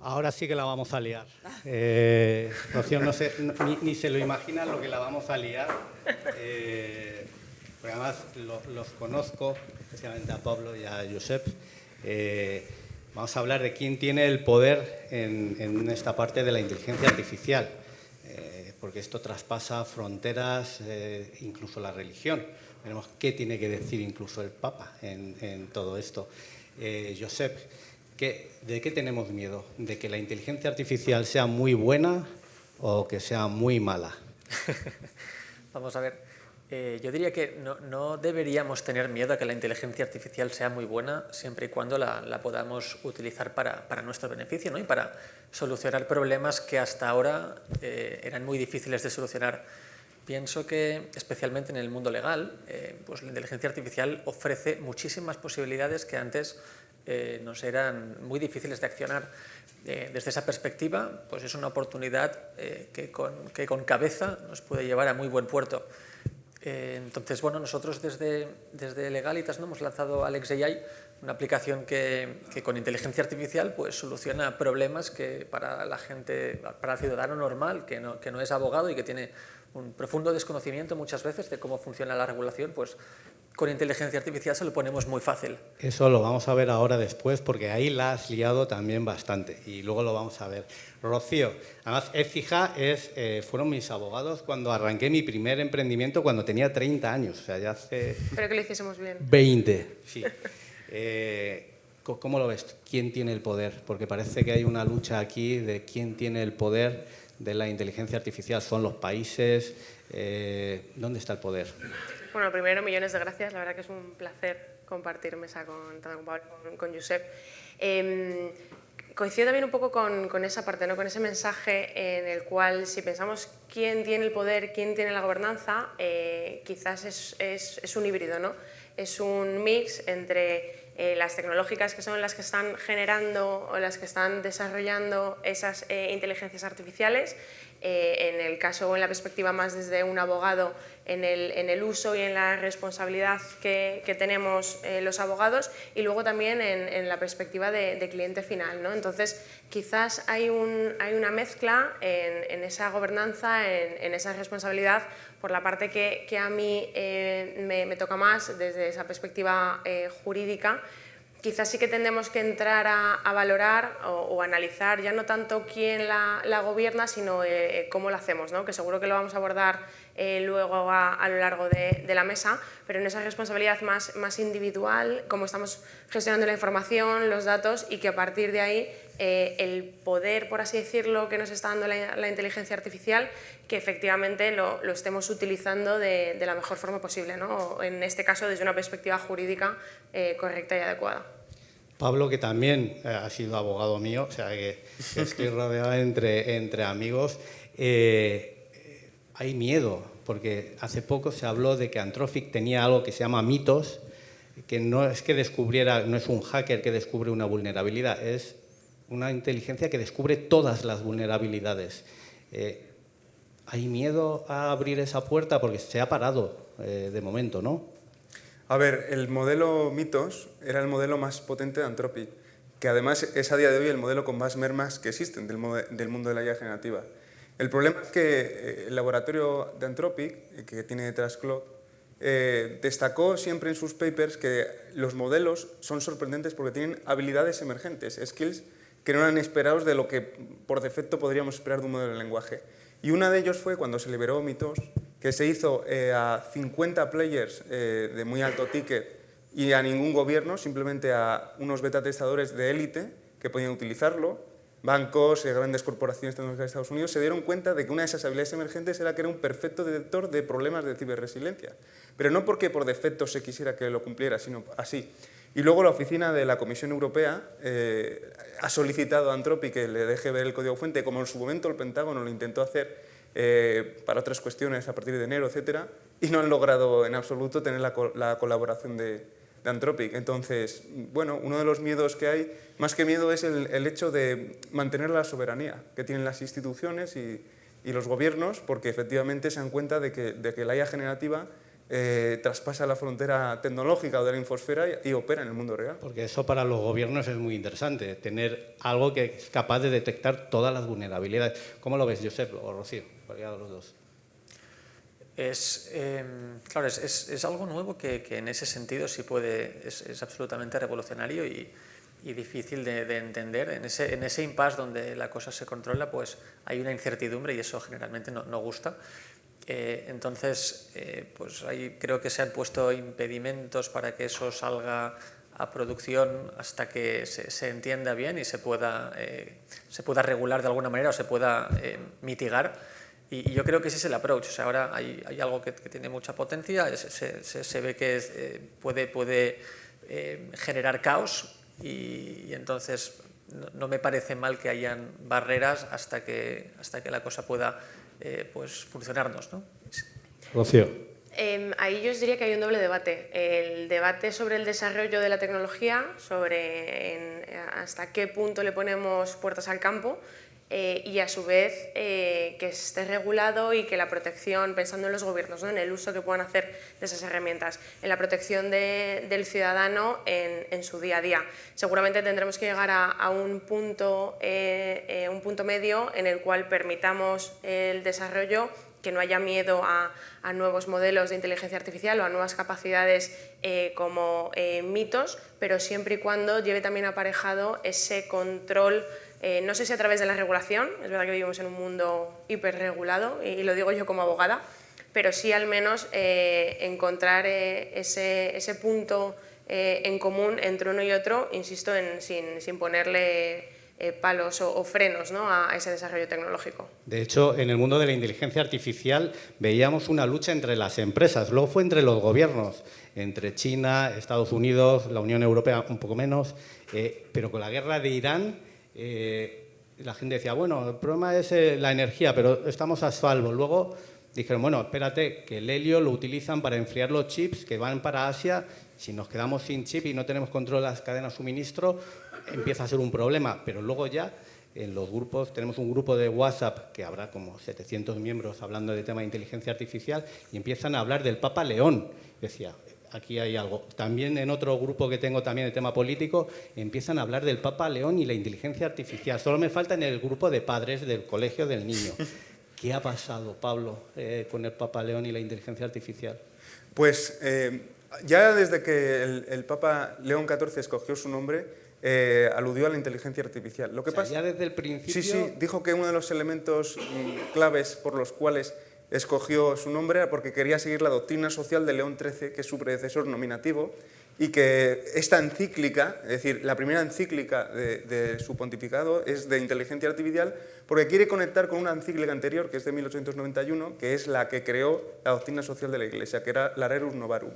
Ahora sí que la vamos a liar. Rocío, no sé, ni se lo imagina lo que la vamos a liar. Porque además los conozco, especialmente a Pablo y a Josep. Vamos a hablar de quién tiene el poder en esta parte de la inteligencia artificial. Porque esto traspasa fronteras, incluso la religión. Veremos qué tiene que decir incluso el Papa en todo esto. Josep, ¿de qué tenemos miedo? ¿De que la inteligencia artificial sea muy buena o que sea muy mala? Vamos a ver, yo diría que no deberíamos tener miedo a que la inteligencia artificial sea muy buena siempre y cuando la podamos utilizar para nuestro beneficio, ¿no? Y para solucionar problemas que hasta ahora eran muy difíciles de solucionar. Pienso que, especialmente en el mundo legal, pues la inteligencia artificial ofrece muchísimas posibilidades que antes nos eran muy difíciles de accionar. Desde esa perspectiva, pues es una oportunidad que con cabeza nos puede llevar a muy buen puerto. Entonces, bueno, nosotros desde Legalitas, ¿no?, hemos lanzado AlexAI, una aplicación que con inteligencia artificial pues soluciona problemas que para la gente, para el ciudadano normal, que no es abogado y que tiene un profundo desconocimiento muchas veces de cómo funciona la regulación, pues con inteligencia artificial se lo ponemos muy fácil. Eso lo vamos a ver ahora después, porque ahí la has liado también bastante, y luego lo vamos a ver. Rocío, además Écija fueron mis abogados cuando arranqué mi primer emprendimiento cuando tenía 30 años, o sea, ya hace... Espero que lo hiciésemos bien. 20, sí. ¿Cómo lo ves? ¿Quién tiene el poder? Porque parece que hay una lucha aquí de quién tiene el poder de la inteligencia artificial. ¿Son los países? ¿Dónde está el poder? Bueno, primero, millones de gracias. La verdad que es un placer compartir mesa tanto con Pablo como con Josep. Coincido también un poco con esa parte, ¿no?, con ese mensaje en el cual, si pensamos quién tiene el poder, quién tiene la gobernanza, quizás es un híbrido, ¿no? Es un mix entre las tecnológicas, que son las que están generando o las que están desarrollando esas inteligencias artificiales, en el caso o en la perspectiva más desde un abogado, en el uso y en la responsabilidad que tenemos los abogados, y luego también en la perspectiva de cliente final, ¿no? Entonces, quizás hay una mezcla en esa gobernanza, en esa responsabilidad, por la parte que a mí me toca más desde esa perspectiva jurídica. Quizás sí que tendremos que entrar a valorar o analizar ya no tanto quién la gobierna, sino cómo la hacemos, ¿no?, que seguro que lo vamos a abordar luego a lo largo de la mesa, pero en esa responsabilidad más individual, cómo estamos gestionando la información, los datos, y que a partir de ahí el poder, por así decirlo, que nos está dando la inteligencia artificial, que efectivamente lo estemos utilizando de la mejor forma posible, ¿no?, en este caso desde una perspectiva jurídica correcta y adecuada. Pablo, que también ha sido abogado mío, o sea que estoy rodeado entre amigos. Hay miedo, porque hace poco se habló de que Anthropic tenía algo que se llama mitos, que no es que descubriera, no es un hacker que descubre una vulnerabilidad, es una inteligencia que descubre todas las vulnerabilidades. ¿Hay miedo a abrir esa puerta? Porque se ha parado de momento, ¿no? A ver, el modelo Mythos era el modelo más potente de Anthropic, que además es a día de hoy el modelo con más mermas que existen del mundo de la IA generativa. El problema es que el laboratorio de Anthropic, que tiene detrás Claude, destacó siempre en sus papers que los modelos son sorprendentes porque tienen habilidades emergentes, skills que no eran esperados de lo que por defecto podríamos esperar de un modelo de lenguaje. Y una de ellos fue cuando se liberó Mythos, que se hizo a 50 players de muy alto ticket y a ningún gobierno, simplemente a unos beta testadores de élite que podían utilizarlo. Bancos, grandes corporaciones tecnológicas de Estados Unidos se dieron cuenta de que una de esas habilidades emergentes era que era un perfecto detector de problemas de ciberresiliencia. Pero no porque por defecto se quisiera que lo cumpliera, sino así. Y luego la oficina de la Comisión Europea ha solicitado a Anthropic que le deje ver el código fuente, como en su momento el Pentágono lo intentó hacer para otras cuestiones a partir de enero, etcétera, y no han logrado en absoluto tener la colaboración de Anthropic. Entonces, bueno, uno de los miedos que hay, más que miedo, es el hecho de mantener la soberanía que tienen las instituciones y los gobiernos, porque efectivamente se dan cuenta de que la IA generativa traspasa la frontera tecnológica o de la infosfera y opera en el mundo real. Porque eso para los gobiernos es muy interesante, tener algo que es capaz de detectar todas las vulnerabilidades. ¿Cómo lo ves, Josep o Rocío? Cualquiera de los dos. Claro, es algo nuevo que en ese sentido sí es absolutamente revolucionario y difícil de entender. En ese impasse donde la cosa se controla, pues hay una incertidumbre y eso generalmente no gusta. Entonces, pues ahí creo que se han puesto impedimentos para que eso salga a producción hasta que se entienda bien y se pueda regular de alguna manera o se pueda mitigar. Y yo creo que ese es el approach. O sea, ahora hay algo que tiene mucha potencia, se ve que puede generar caos y entonces no me parece mal que hayan barreras hasta que la cosa pueda pues funcionarnos, ¿no? Rocío. Ahí yo os diría que hay un doble debate. El debate sobre el desarrollo de la tecnología, sobre hasta qué punto le ponemos puertas al campo, y a su vez que esté regulado y que la protección, pensando en los gobiernos, ¿no? En el uso que puedan hacer de esas herramientas, en la protección del ciudadano en su día a día. Seguramente tendremos que llegar a un punto medio en el cual permitamos el desarrollo, que no haya miedo a nuevos modelos de inteligencia artificial o a nuevas capacidades como mitos, pero siempre y cuando lleve también aparejado ese control. No sé si a través de la regulación, es verdad que vivimos en un mundo hiperregulado y lo digo yo como abogada, pero sí al menos encontrar ese punto en común entre uno y otro, insisto, sin ponerle palos o frenos, ¿no? a ese desarrollo tecnológico. De hecho, en el mundo de la inteligencia artificial veíamos una lucha entre las empresas, luego fue entre los gobiernos, entre China, Estados Unidos, la Unión Europea un poco menos, pero con la guerra de Irán la gente decía, bueno, el problema es la energía, pero estamos a salvo. Luego dijeron, bueno, espérate, que el helio lo utilizan para enfriar los chips que van para Asia. Si nos quedamos sin chip y no tenemos control de las cadenas de suministro, empieza a ser un problema. Pero luego ya en los grupos, tenemos un grupo de WhatsApp que habrá como 700 miembros hablando de tema de inteligencia artificial y empiezan a hablar del Papa León. Decía, aquí hay algo. También en otro grupo que tengo también de tema político, empiezan a hablar del Papa León y la inteligencia artificial. Solo me falta en el grupo de padres del colegio del niño. ¿Qué ha pasado, Pablo, con el Papa León y la inteligencia artificial? Pues ya desde que el Papa León XIV escogió su nombre, aludió a la inteligencia artificial. Lo que pasa, ya desde el principio... Sí, dijo que uno de los elementos claves por los cuales escogió su nombre era porque quería seguir la doctrina social de León XIII, que es su predecesor nominativo, y que esta encíclica, es decir, la primera encíclica de su pontificado es de inteligencia artificial, porque quiere conectar con una encíclica anterior, que es de 1891, que es la que creó la doctrina social de la Iglesia, que era la Rerum Novarum.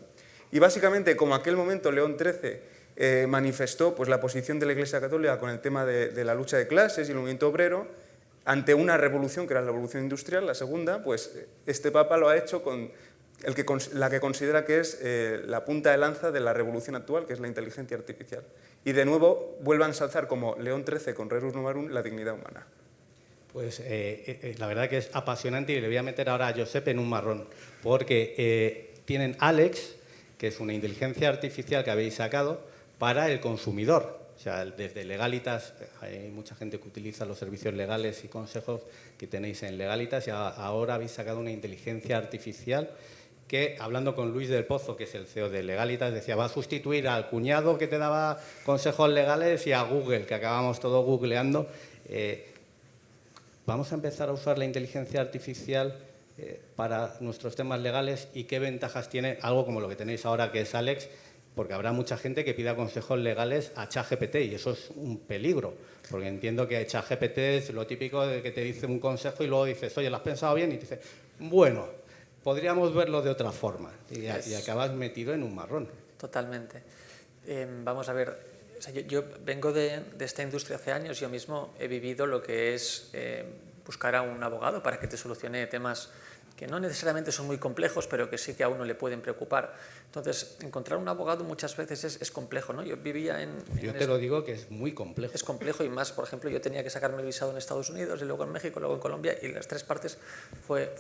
Y básicamente, como aquel momento León XIII manifestó pues, la posición de la Iglesia Católica con el tema de la lucha de clases y el movimiento obrero, ante una revolución, que era la revolución industrial, la segunda, pues este Papa lo ha hecho con la que considera que es la punta de lanza de la revolución actual, que es la inteligencia artificial. Y de nuevo vuelve a ensalzar como León XIII con Rerum Novarum la dignidad humana. Pues la verdad que es apasionante y le voy a meter ahora a Josep en un marrón, porque tienen Alex, que es una inteligencia artificial que habéis sacado para el consumidor. O sea, desde Legalitas, hay mucha gente que utiliza los servicios legales y consejos que tenéis en Legalitas y ahora habéis sacado una inteligencia artificial que, hablando con Luis del Pozo, que es el CEO de Legalitas, decía, va a sustituir al cuñado que te daba consejos legales y a Google, que acabamos todos googleando. Vamos a empezar a usar la inteligencia artificial para nuestros temas legales y qué ventajas tiene algo como lo que tenéis ahora, que es Alex, porque habrá mucha gente que pida consejos legales a ChatGPT y eso es un peligro, porque entiendo que ChatGPT es lo típico de que te dice un consejo y luego dices, oye, ¿lo has pensado bien? Y te dice, bueno, podríamos verlo de otra forma y acabas metido en un marrón. Totalmente. Vamos a ver, o sea, yo vengo de esta industria hace años, yo mismo he vivido lo que es buscar a un abogado para que te solucione temas que no necesariamente son muy complejos, pero que sí que a uno le pueden preocupar. Entonces, encontrar un abogado muchas veces es complejo, ¿no? Yo vivía Yo te lo digo que es muy complejo. Es complejo y más, por ejemplo, yo tenía que sacarme el visado en Estados Unidos y luego en México, luego en Colombia, y las tres partes fue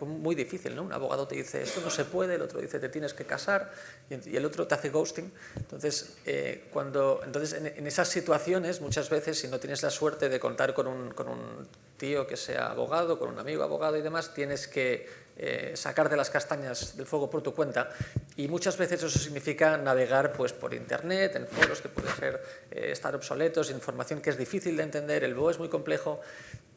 muy difícil, ¿no? Un abogado te dice, esto no se puede, el otro dice, te tienes que casar, y el otro te hace ghosting. Entonces, en esas situaciones, muchas veces, si no tienes la suerte de contar con un tío que sea abogado, con un amigo abogado y demás, tienes que sacar de las castañas del fuego por tu cuenta, y muchas veces eso significa navegar pues, por internet, en foros que pueden estar obsoletos, información que es difícil de entender, el BOE es muy complejo.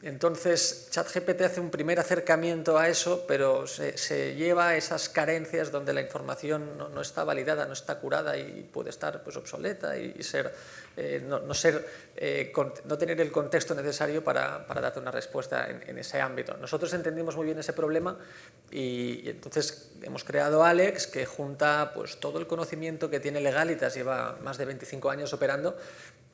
Entonces ChatGPT hace un primer acercamiento a eso, pero se lleva a esas carencias donde la información no está validada, no está curada y puede estar pues, obsoleta y no tener el contexto necesario para darte una respuesta en ese ámbito. Nosotros entendimos muy bien ese problema y entonces hemos creado Alex, que junta pues, todo el conocimiento que tiene Legalitas, lleva más de 25 años operando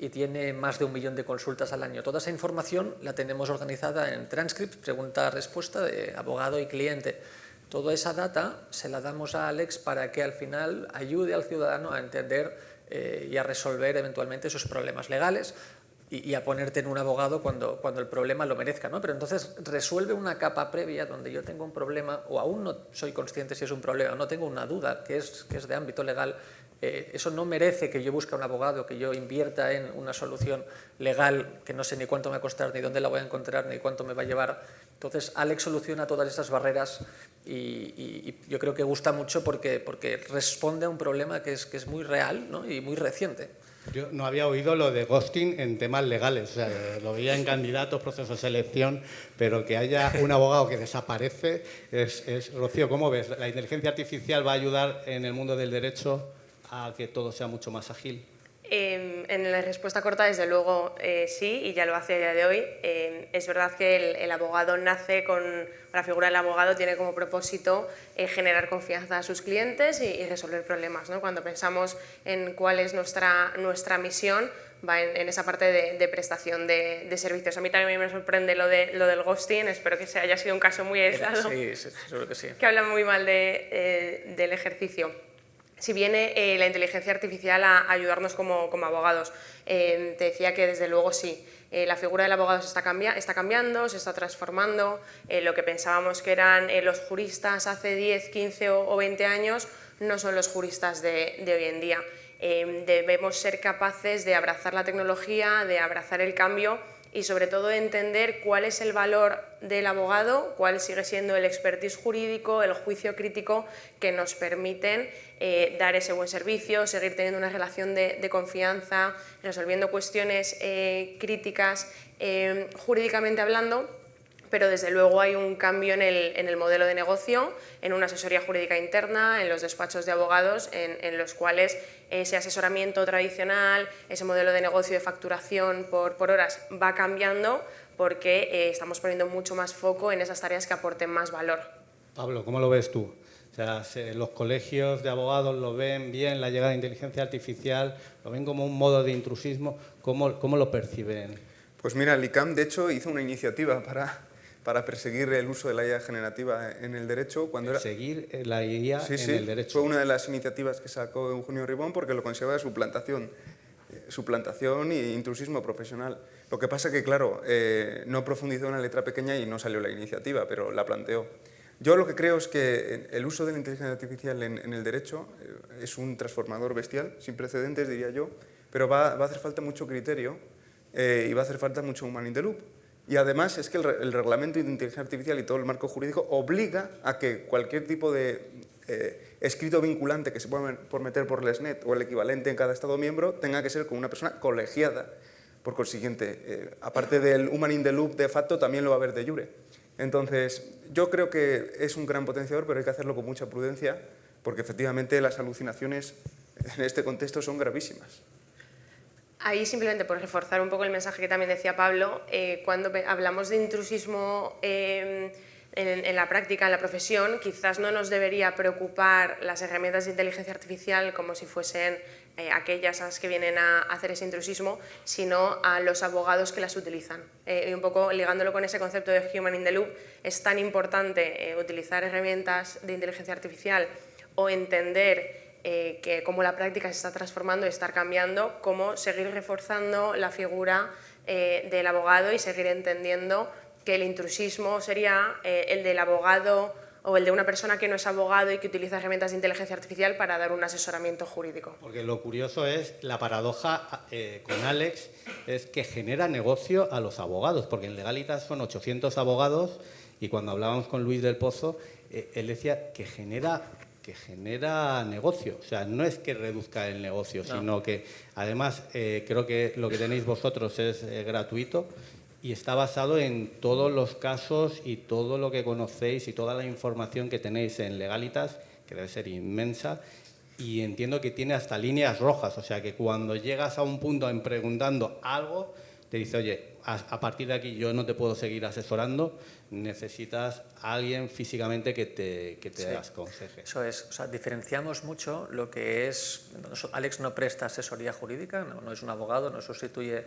y tiene más de 1 millón de consultas al año. Toda esa información la tenemos organizada en transcripts, pregunta-respuesta de abogado y cliente. Toda esa data se la damos a Alex para que al final ayude al ciudadano a entender y a resolver eventualmente sus problemas legales y a ponerte en un abogado cuando el problema lo merezca, ¿no? Pero entonces resuelve una capa previa donde yo tengo un problema o aún no soy consciente si es un problema, no tengo una duda que es de ámbito legal. Eso no merece que yo busque a un abogado, que yo invierta en una solución legal que no sé ni cuánto me va a costar, ni dónde la voy a encontrar, ni cuánto me va a llevar. Entonces, Alex soluciona todas esas barreras y yo creo que gusta mucho porque responde a un problema que es muy real, ¿no? Y muy reciente. Yo no había oído lo de ghosting en temas legales, o sea, lo veía en candidatos, procesos de selección, pero que haya un abogado que desaparece es... Rocío, ¿cómo ves? ¿La inteligencia artificial va a ayudar en el mundo del derecho a que todo sea mucho más ágil? En la respuesta corta, desde luego, sí, y ya lo hace a día de hoy. Es verdad que el abogado nace con... La figura del abogado tiene como propósito generar confianza a sus clientes y resolver problemas, ¿no? Cuando pensamos en cuál es nuestra misión, va en esa parte de prestación de servicios. A mí también me sorprende lo del ghosting, espero que haya sido un caso muy aislado. Sí, seguro que sí. Que habla muy mal del ejercicio. Si viene la inteligencia artificial a ayudarnos como abogados. Te decía que desde luego sí, la figura del abogado está cambiando, se está transformando. Lo que pensábamos que eran los juristas hace 10, 15 o 20 años no son los juristas de hoy en día. Debemos ser capaces de abrazar la tecnología, de abrazar el cambio y sobre todo entender cuál es el valor del abogado, cuál sigue siendo el expertise jurídico, el juicio crítico que nos permiten dar ese buen servicio, seguir teniendo una relación de confianza, resolviendo cuestiones críticas jurídicamente hablando. Pero desde luego hay un cambio en el modelo de negocio, en una asesoría jurídica interna, en los despachos de abogados, en los cuales ese asesoramiento tradicional, ese modelo de negocio de facturación por horas va cambiando porque estamos poniendo mucho más foco en esas tareas que aporten más valor. Pablo, ¿cómo lo ves tú? O sea, ¿los colegios de abogados lo ven bien, la llegada de inteligencia artificial, lo ven como un modo de intrusismo? ¿Cómo lo perciben? Pues mira, el ICAM de hecho hizo una iniciativa para perseguir el uso de la IA generativa en el derecho. Perseguir la IA en el derecho. Fue una de las iniciativas que sacó Eugenio Ribón porque lo consideraba suplantación e intrusismo profesional. Lo que pasa que, claro, no profundizó en la letra pequeña y no salió la iniciativa, pero la planteó. Yo lo que creo es que el uso de la inteligencia artificial en el derecho es un transformador bestial, sin precedentes, diría yo, pero va a hacer falta mucho criterio y va a hacer falta mucho human in the loop. Y además es que el reglamento de inteligencia artificial y todo el marco jurídico obliga a que cualquier tipo de escrito vinculante que se pueda meter por LESNET o el equivalente en cada Estado miembro tenga que ser con una persona colegiada. Por consiguiente, aparte del human in the loop de facto, también lo va a haber de jure. Entonces, yo creo que es un gran potenciador, pero hay que hacerlo con mucha prudencia, porque efectivamente las alucinaciones en este contexto son gravísimas. Ahí simplemente por reforzar un poco el mensaje que también decía Pablo, cuando hablamos de intrusismo en la práctica, en la profesión, quizás no nos debería preocupar las herramientas de inteligencia artificial como si fuesen aquellas a las que vienen a hacer ese intrusismo, sino a los abogados que las utilizan. Y un poco ligándolo con ese concepto de Human in the Loop, es tan importante utilizar herramientas de inteligencia artificial o entender que cómo la práctica se está transformando y estar cambiando, como seguir reforzando la figura del abogado y seguir entendiendo que el intrusismo sería el del abogado o el de una persona que no es abogado y que utiliza herramientas de inteligencia artificial para dar un asesoramiento jurídico. Porque lo curioso es, la paradoja con Alex es que genera negocio a los abogados, porque en Legalitas son 800 abogados y cuando hablábamos con Luis del Pozo, él decía que genera negocio. O sea, no es que reduzca el negocio, no, sino que además creo que lo que tenéis vosotros es gratuito y está basado en todos los casos y todo lo que conocéis y toda la información que tenéis en Legalitas, que debe ser inmensa, y entiendo que tiene hasta líneas rojas, o sea que cuando llegas a un punto en preguntando algo, te dice, oye, a partir de aquí yo no te puedo seguir asesorando, necesitas a alguien físicamente que te sí, aconseje. Eso es, o sea, diferenciamos mucho lo que es... Alex no presta asesoría jurídica, no es un abogado, no sustituye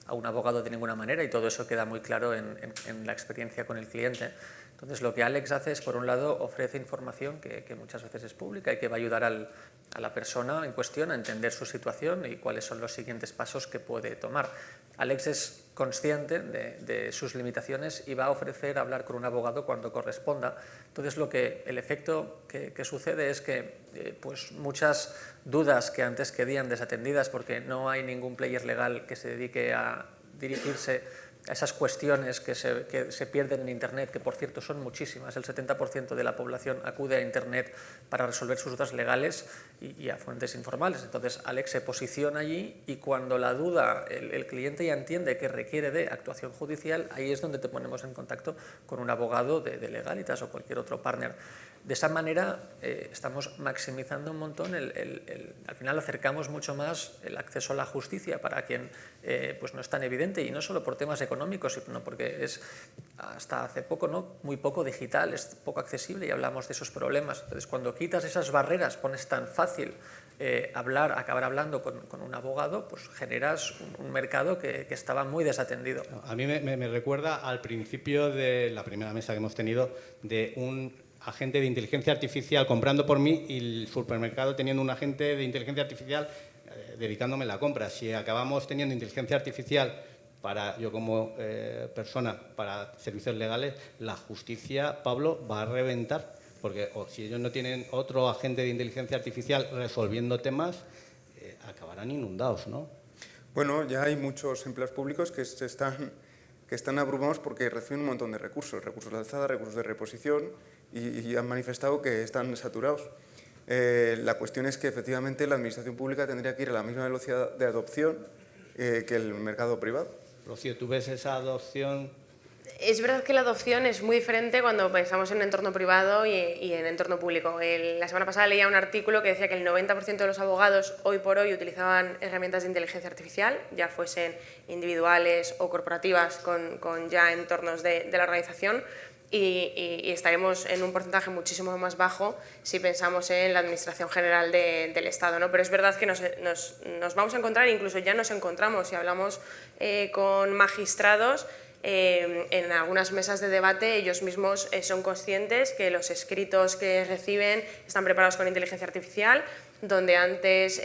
a un abogado de ninguna manera y todo eso queda muy claro en la experiencia con el cliente. Entonces, lo que Alex hace es, por un lado, ofrece información que muchas veces es pública y que va a ayudar a la persona en cuestión a entender su situación y cuáles son los siguientes pasos que puede tomar. Alex es consciente de sus limitaciones y va a ofrecer hablar con un abogado cuando corresponda. Entonces, el efecto que sucede es que pues muchas dudas que antes quedaban desatendidas porque no hay ningún player legal que se dedique a dirigirse a esas cuestiones que se pierden en Internet, que por cierto son muchísimas, el 70% de la población acude a Internet para resolver sus dudas legales y a fuentes informales. Entonces Alex se posiciona allí y cuando la duda, el cliente ya entiende que requiere de actuación judicial, ahí es donde te ponemos en contacto con un abogado de Legalitas o cualquier otro partner. De esa manera estamos maximizando un montón, al final acercamos mucho más el acceso a la justicia para quien pues no es tan evidente, y no solo por temas económicos, sino porque es hasta hace poco muy poco digital, es poco accesible y hablamos de esos problemas. Entonces, cuando quitas esas barreras, pones tan fácil acabar hablando con un abogado, pues generas un mercado que estaba muy desatendido. A mí me recuerda al principio de la primera mesa que hemos tenido de un agente de inteligencia artificial comprando por mí y el supermercado teniendo un agente de inteligencia artificial dedicándome la compra. Si acabamos teniendo inteligencia artificial yo como persona para servicios legales, la justicia, Pablo, va a reventar, porque si ellos no tienen otro agente de inteligencia artificial resolviendo temas, acabarán inundados, ¿no? Bueno, ya hay muchos empleados públicos que están abrumados porque reciben un montón de recursos de alzada, recursos de reposición, y han manifestado que están saturados. La cuestión es que efectivamente la administración pública tendría que ir a la misma velocidad de adopción que el mercado privado. Rocío, ¿tú ves esa adopción? Es verdad que la adopción es muy diferente cuando pensamos en entorno privado y en entorno público. La semana pasada leía un artículo que decía que el 90% de los abogados hoy por hoy utilizaban herramientas de inteligencia artificial, ya fuesen individuales o corporativas con ya entornos de la organización, y estaremos en un porcentaje muchísimo más bajo si pensamos en la Administración General del Estado, ¿no? Pero es verdad que nos vamos a encontrar, incluso ya nos encontramos, si hablamos con magistrados, en algunas mesas de debate ellos mismos son conscientes que los escritos que reciben están preparados con inteligencia artificial, donde antes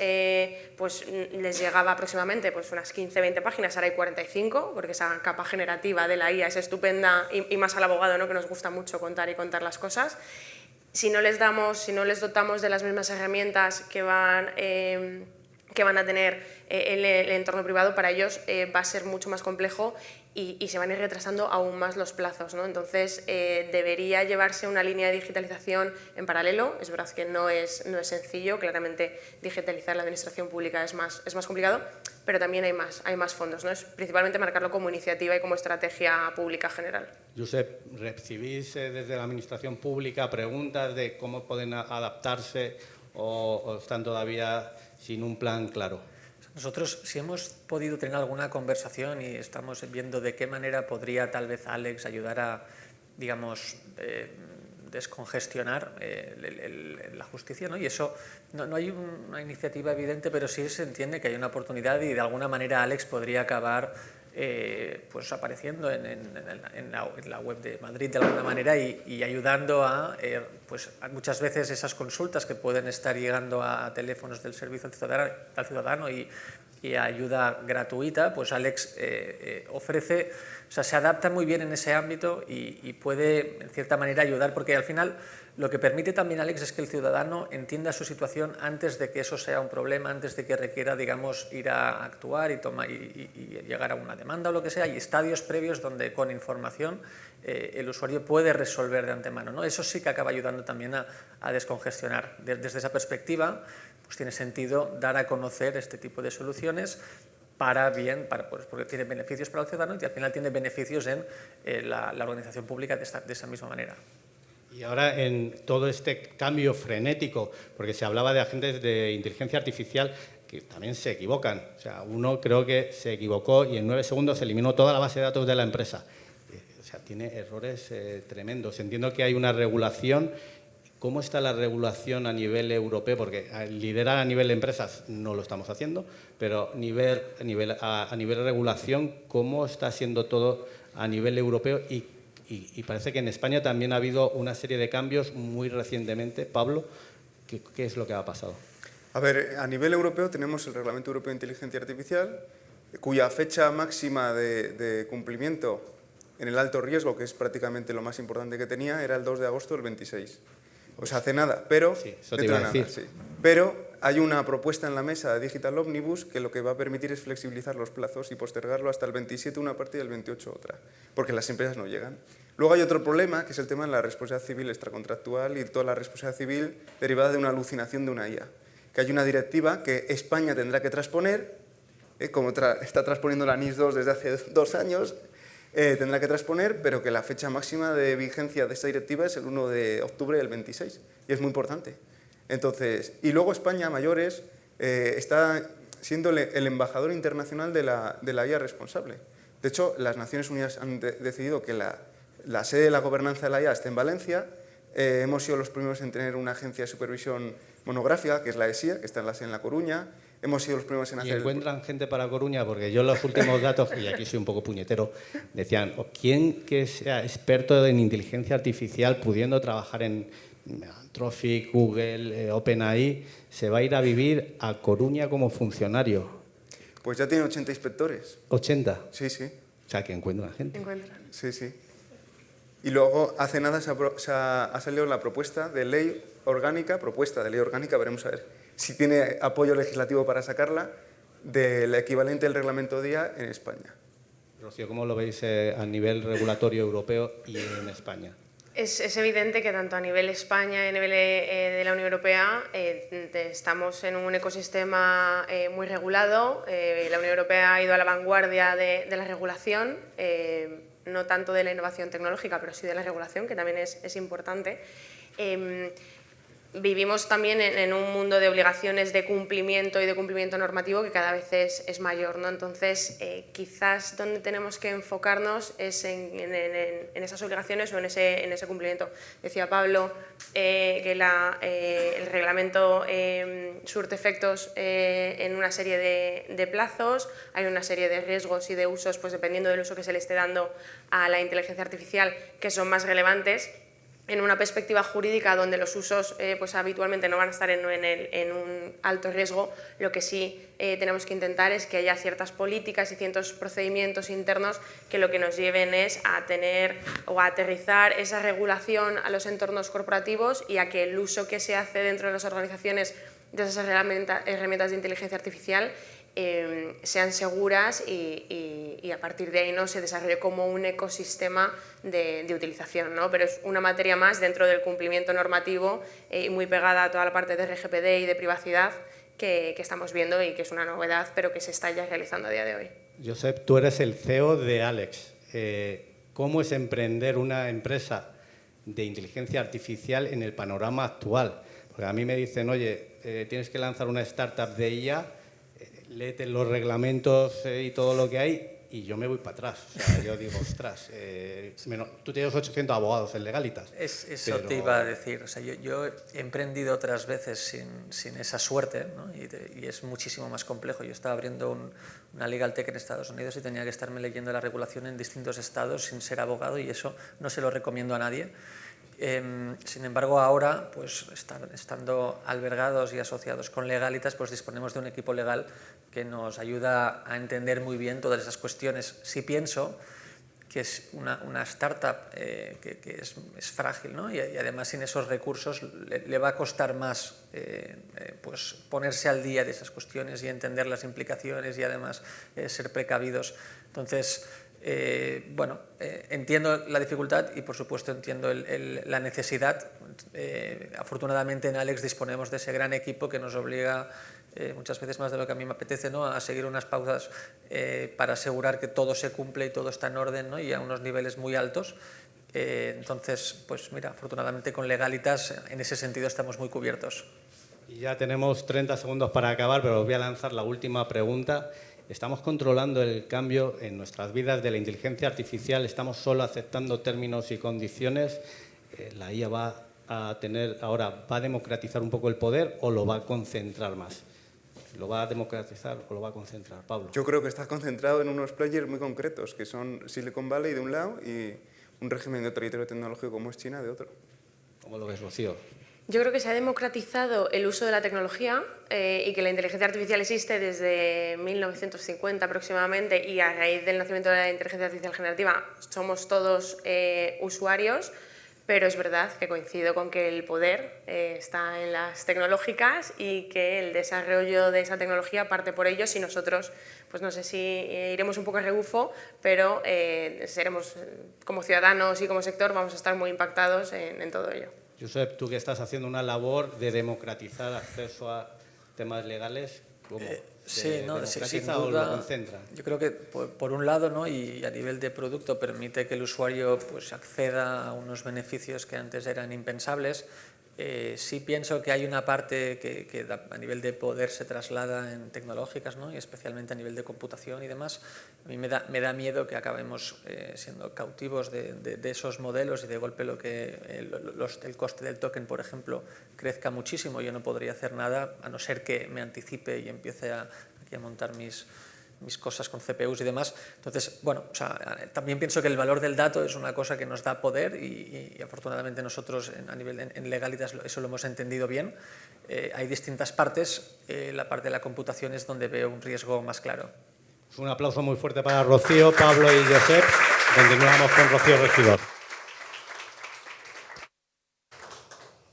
pues les llegaba aproximadamente pues unas 15-20 páginas, ahora hay 45, porque esa capa generativa de la IA es estupenda, y más al abogado, ¿no?, que nos gusta mucho contar las cosas. Si no les dotamos de las mismas herramientas que van a tener el entorno privado, para ellos va a ser mucho más complejo y se van a ir retrasando aún más los plazos, ¿no? Entonces, debería llevarse una línea de digitalización en paralelo. Es verdad que no es sencillo, claramente digitalizar la administración pública es más complicado, pero también hay más fondos, ¿no? Es principalmente marcarlo como iniciativa y como estrategia pública general. Josep, ¿recibís desde la administración pública preguntas de cómo pueden adaptarse o están todavía sin un plan claro? Nosotros, si hemos podido tener alguna conversación y estamos viendo de qué manera podría tal vez Alex ayudar a, digamos, descongestionar la justicia, ¿no? Y eso, no hay una iniciativa evidente, pero sí se entiende que hay una oportunidad y de alguna manera Alex podría acabar pues apareciendo en la web de Madrid de alguna manera y ayudando pues muchas veces esas consultas que pueden estar llegando a teléfonos del servicio al ciudadano y ayuda gratuita, pues Alex ofrece, o sea, se adapta muy bien en ese ámbito y puede en cierta manera ayudar, porque al final lo que permite también Alex es que el ciudadano entienda su situación antes de que eso sea un problema, antes de que requiera, digamos, ir a actuar y llegar a una demanda o lo que sea. Hay estadios previos donde con información el usuario puede resolver de antemano, ¿no? Eso sí que acaba ayudando también a descongestionar. Desde esa perspectiva, pues tiene sentido dar a conocer este tipo de soluciones pues porque tiene beneficios para el ciudadano y al final tiene beneficios en la organización pública de esa misma manera. Y ahora en todo este cambio frenético, porque se hablaba de agentes de inteligencia artificial que también se equivocan. O sea, uno creo que se equivocó y en 9 segundos eliminó toda la base de datos de la empresa. O sea, tiene errores tremendos. Entiendo que hay una regulación. ¿Cómo está la regulación a nivel europeo? Porque liderar a nivel de empresas no lo estamos haciendo, pero a nivel de regulación, ¿cómo está siendo todo a nivel europeo? Y parece que en España también ha habido una serie de cambios muy recientemente. Pablo, ¿qué es lo que ha pasado? A ver, a nivel europeo tenemos el Reglamento Europeo de Inteligencia Artificial, cuya fecha máxima de cumplimiento en el alto riesgo, que es prácticamente lo más importante que tenía, era el 2 de agosto del 26. O sea, hace nada, pero, sí, eso te iba a decir. Sí. Pero hay una propuesta en la mesa de Digital Omnibus que lo que va a permitir es flexibilizar los plazos y postergarlo hasta el 27 una parte y el 28 otra, porque las empresas no llegan. Luego hay otro problema, que es el tema de la responsabilidad civil extracontractual y toda la responsabilidad civil derivada de una alucinación de una IA. Que hay una directiva que España tendrá que transponer, como está transponiendo la NIS2 desde hace 2 años, tendrá que transponer, pero que la fecha máxima de vigencia de esta directiva es el 1 de octubre del 26, y es muy importante. Entonces, y luego España, a mayores, está siendo el embajador internacional de la IA responsable. De hecho, las Naciones Unidas han decidido que la sede de la gobernanza de la IA esté en Valencia. Hemos sido los primeros en tener una agencia de supervisión monográfica, que es la ESIA, que está en La Coruña. Hemos sido los primeros en hacer... ¿Y encuentran gente para Coruña? Porque yo los últimos datos, y aquí soy un poco puñetero, decían, ¿quién que sea experto en inteligencia artificial pudiendo trabajar en Anthropic, Google, OpenAI, se va a ir a vivir a Coruña como funcionario? Pues ya tiene 80 inspectores. ¿80? Sí, sí. O sea, que encuentran gente. Sí, sí. Y luego, hace nada ha salido la propuesta de ley orgánica, veremos a ver si tiene apoyo legislativo para sacarla, del equivalente del reglamento DIA en España. Rocío, ¿cómo lo veis a nivel regulatorio europeo y en España? Es evidente que tanto a nivel España y a nivel de la Unión Europea estamos en un ecosistema muy regulado. La Unión Europea ha ido a la vanguardia de la regulación, no tanto de la innovación tecnológica, pero sí de la regulación, que también es importante. Vivimos también en un mundo de obligaciones de cumplimiento y de cumplimiento normativo que cada vez es mayor, ¿no? Entonces, quizás donde tenemos que enfocarnos es en esas obligaciones o en ese cumplimiento. Decía Pablo que el reglamento surte efectos en una serie de plazos, hay una serie de riesgos y de usos, pues dependiendo del uso que se le esté dando a la inteligencia artificial, que son más relevantes. En una perspectiva jurídica donde los usos pues habitualmente no van a estar en un alto riesgo, lo que sí tenemos que intentar es que haya ciertas políticas y ciertos procedimientos internos que lo que nos lleven es a tener o a aterrizar esa regulación a los entornos corporativos y a que el uso que se hace dentro de las organizaciones de esas herramientas de inteligencia artificial sean seguras y a partir de ahí no se desarrolle como un ecosistema de utilización, ¿no? Pero es una materia más dentro del cumplimiento normativo y muy pegada a toda la parte de RGPD y de privacidad que estamos viendo y que es una novedad, pero que se está ya realizando a día de hoy. Josep, tú eres el CEO de Alex. ¿Cómo es emprender una empresa de inteligencia artificial en el panorama actual? Porque a mí me dicen, oye, tienes que lanzar una startup de IA, léete los reglamentos y todo lo que hay, y yo me voy para atrás. O sea, yo digo, ostras, tú tienes 800 abogados en Legalitas. Eso pero... te iba a decir. O sea, yo he emprendido otras veces sin esa suerte, ¿no? Y es muchísimo más complejo. Yo estaba abriendo una Legal Tech en Estados Unidos y tenía que estarme leyendo la regulación en distintos estados sin ser abogado, y eso no se lo recomiendo a nadie. Sin embargo, ahora, pues, estando albergados y asociados con Legalitas, pues disponemos de un equipo legal que nos ayuda a entender muy bien todas esas cuestiones. Sí pienso que es una startup que es frágil, ¿no? Y además sin esos recursos le va a costar más pues ponerse al día de esas cuestiones y entender las implicaciones y además ser precavidos. Entonces, bueno, entiendo la dificultad y por supuesto entiendo la necesidad. Afortunadamente en Alex disponemos de ese gran equipo que nos obliga muchas veces más de lo que a mí me apetece, ¿no?, a seguir unas pausas para asegurar que todo se cumple y todo está en orden, ¿no?, y a unos niveles muy altos. Entonces, pues mira, afortunadamente con Legalitas en ese sentido estamos muy cubiertos. Y ya tenemos 30 segundos para acabar, pero os voy a lanzar la última pregunta. ¿Estamos controlando el cambio en nuestras vidas de la inteligencia artificial? ¿Estamos solo aceptando términos y condiciones? ¿La IA va a democratizar un poco el poder o lo va a concentrar más? ¿Lo va a democratizar o lo va a concentrar, Pablo? Yo creo que está concentrado en unos players muy concretos, que son Silicon Valley de un lado y un régimen de autoritario tecnológico como es China de otro. ¿Cómo lo ves, Rocío? Yo creo que se ha democratizado el uso de la tecnología y que la inteligencia artificial existe desde 1950 aproximadamente, y a raíz del nacimiento de la inteligencia artificial generativa somos todos usuarios, pero es verdad que coincido con que el poder está en las tecnológicas y que el desarrollo de esa tecnología parte por ellos, y nosotros, pues no sé si iremos un poco a rebufo, pero seremos, como ciudadanos y como sector, vamos a estar muy impactados en todo ello. Josep, tú que estás haciendo una labor de democratizar acceso a temas legales, ¿cómo? Sí, no, sin ¿democratiza duda, o lo concentra? yo creo que por un lado, ¿no?, y a nivel de producto permite que el usuario pues acceda a unos beneficios que antes eran impensables. Sí pienso que hay una parte que a nivel de poder se traslada en tecnológicas, ¿no?, y especialmente a nivel de computación y demás. A mí me da miedo que acabemos siendo cautivos de esos modelos y de golpe el coste del token, por ejemplo, crezca muchísimo. Yo no podría hacer nada a no ser que me anticipe y empiece aquí a montar mis cosas con CPUs y demás. Entonces, bueno, o sea, también pienso que el valor del dato es una cosa que nos da poder y afortunadamente nosotros en Legalitas eso lo hemos entendido bien. Hay distintas partes. La parte de la computación es donde veo un riesgo más claro. Un aplauso muy fuerte para Rocío, Pablo y Josep. Continuamos con Rocío Regidor.